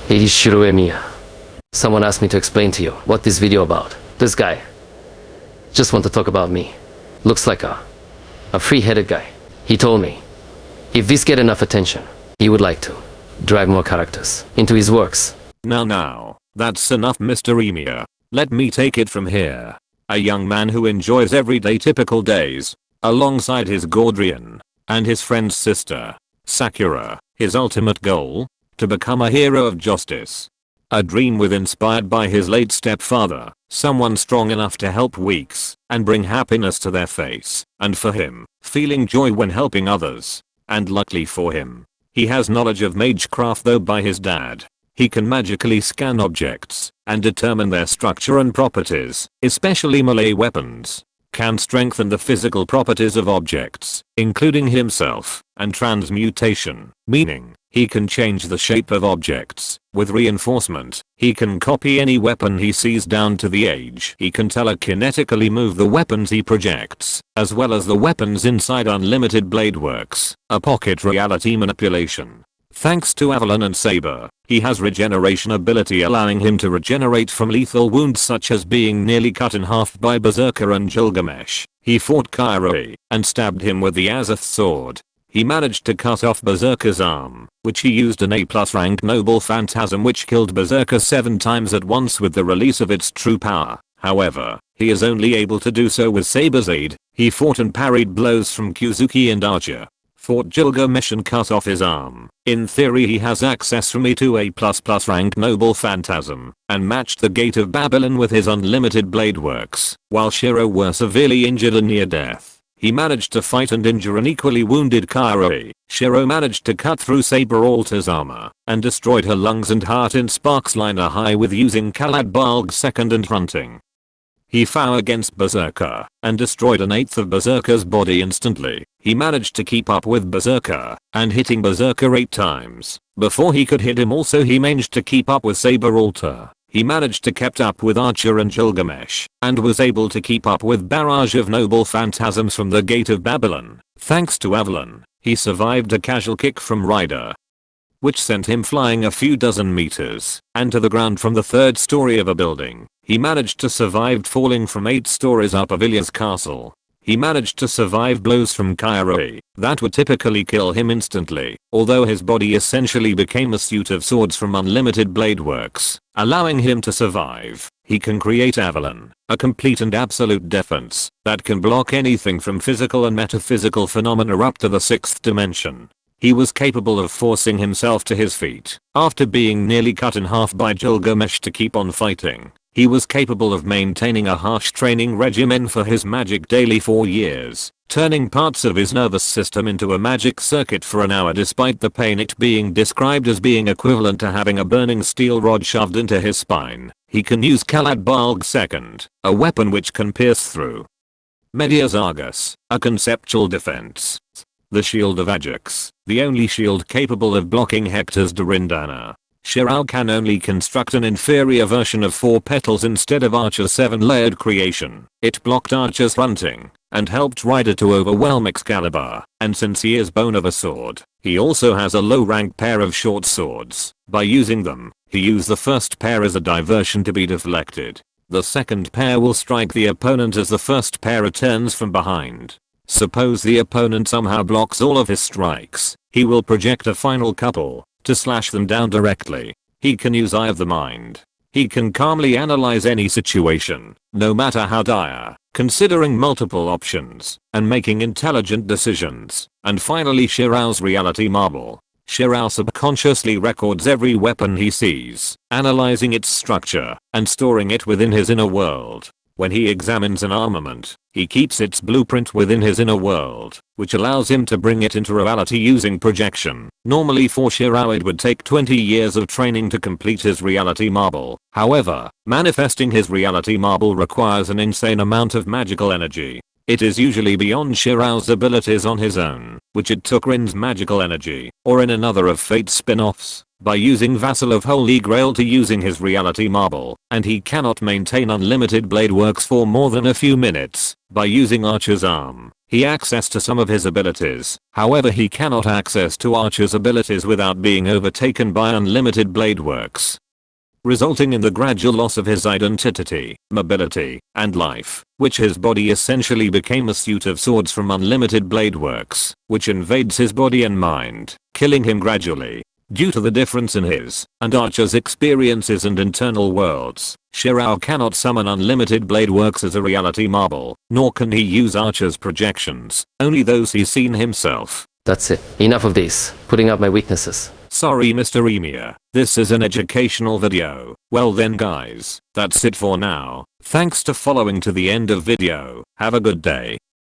It is Shirou Emiya. Someone asked me to explain to you what this video about. This guy just want to talk about me. Looks like a free-headed guy. He told me if this get enough attention, he would like to drag more characters into his works. Now, that's enough, Mr. Emiya. Let me take it from here. A young man who enjoys everyday typical days, alongside his guardian and his friend's sister, Sakura. His ultimate goal? To become a hero of justice. A dream inspired by his late stepfather, someone strong enough to help weaks and bring happiness to their face, and for him, feeling joy when helping others. And luckily for him, he has knowledge of magecraft though by his dad. He can magically scan objects and determine their structure and properties, especially melee weapons. Can strengthen the physical properties of objects, including himself, and transmutation, meaning he can change the shape of objects. With reinforcement, he can copy any weapon he sees down to the age. He can telekinetically move the weapons he projects, as well as the weapons inside Unlimited Blade Works, a pocket reality manipulation. Thanks to Avalon and Saber, he has regeneration ability allowing him to regenerate from lethal wounds such as being nearly cut in half by Berserker and Gilgamesh. He fought Shirou and stabbed him with the Azoth sword. He managed to cut off Berserker's arm, which he used an A+ rank noble phantasm which killed Berserker 7 times at once with the release of its true power. However, he is only able to do so with Saber's aid. He fought and parried blows from Kuzuki and Archer. Fought Gilgamesh and cut off his arm. In theory he has access from me to A++ rank noble phantasm, and matched the Gate of Babylon with his Unlimited Blade Works. While Shirou were severely injured and near death, he managed to fight and injure an equally wounded Shirou. Shirou managed to cut through Saber Alta's armor, and destroyed her lungs and heart in sparks liner high with using Kalad Balg's second and hunting. He fought against Berserker, and destroyed an eighth of Berserker's body instantly. He managed to keep up with Berserker, and hitting Berserker 8 times. Before he could hit him also he managed to keep up with Saber Alta. He managed to kept up with Archer and Gilgamesh, and was able to keep up with barrage of noble phantasms from the Gate of Babylon. Thanks to Avalon, he survived a casual kick from Ryder, which sent him flying a few dozen meters, and to the ground from the 3rd story of a building. He managed to survive falling from 8 stories up of Ilya's castle. He managed to survive blows from Shirou that would typically kill him instantly, although his body essentially became a suit of swords from Unlimited Blade Works, allowing him to survive. He can create Avalon, a complete and absolute defense that can block anything from physical and metaphysical phenomena up to the 6th dimension. He was capable of forcing himself to his feet after being nearly cut in half by Gilgamesh to keep on fighting. He was capable of maintaining a harsh training regimen for his magic daily 4 years, turning parts of his nervous system into a magic circuit for an hour despite the pain, it being described as being equivalent to having a burning steel rod shoved into his spine. He can use Kalad Balg's second, a weapon which can pierce through Medias Argus, a conceptual defense. The Shield of Ajax, the only shield capable of blocking Hector's Durindana. Shirou can only construct an inferior version of 4 petals instead of Archer's 7-layered creation. It blocked Archer's hunting, and helped Ryder to overwhelm Excalibur, and since he is bone of a sword, he also has a low-rank pair of short swords. By using them, he used the first pair as a diversion to be deflected. The second pair will strike the opponent as the first pair returns from behind. Suppose the opponent somehow blocks all of his strikes, he will project a final couple to slash them down directly. He can use Eye of the Mind. He can calmly analyze any situation, no matter how dire, considering multiple options, and making intelligent decisions. And finally Shirou's reality marble. Shirou subconsciously records every weapon he sees, analyzing its structure, and storing it within his inner world. When he examines an armament, he keeps its blueprint within his inner world, which allows him to bring it into reality using projection. Normally for Shirou it would take 20 years of training to complete his reality marble. However, manifesting his reality marble requires an insane amount of magical energy. It is usually beyond Shirou's abilities on his own, which it took Rin's magical energy, or in another of Fate's spin-offs, by using Vassal of Holy Grail to using his reality marble, and he cannot maintain unlimited blade works for more than a few minutes. By using Archer's arm, he access to some of his abilities, however he cannot access to Archer's abilities without being overtaken by unlimited blade works, resulting in the gradual loss of his identity, mobility, and life, which his body essentially became a suit of swords from unlimited blade works, which invades his body and mind, killing him gradually. Due to the difference in his and Archer's experiences and internal worlds, Shirou cannot summon unlimited blade works as a reality marble, nor can he use Archer's projections, only those he's seen himself. That's it. Enough of this. Putting out my weaknesses. Sorry Mr. Emiya, this is an educational video. Well then guys, that's it for now. Thanks to following to the end of video. Have a good day.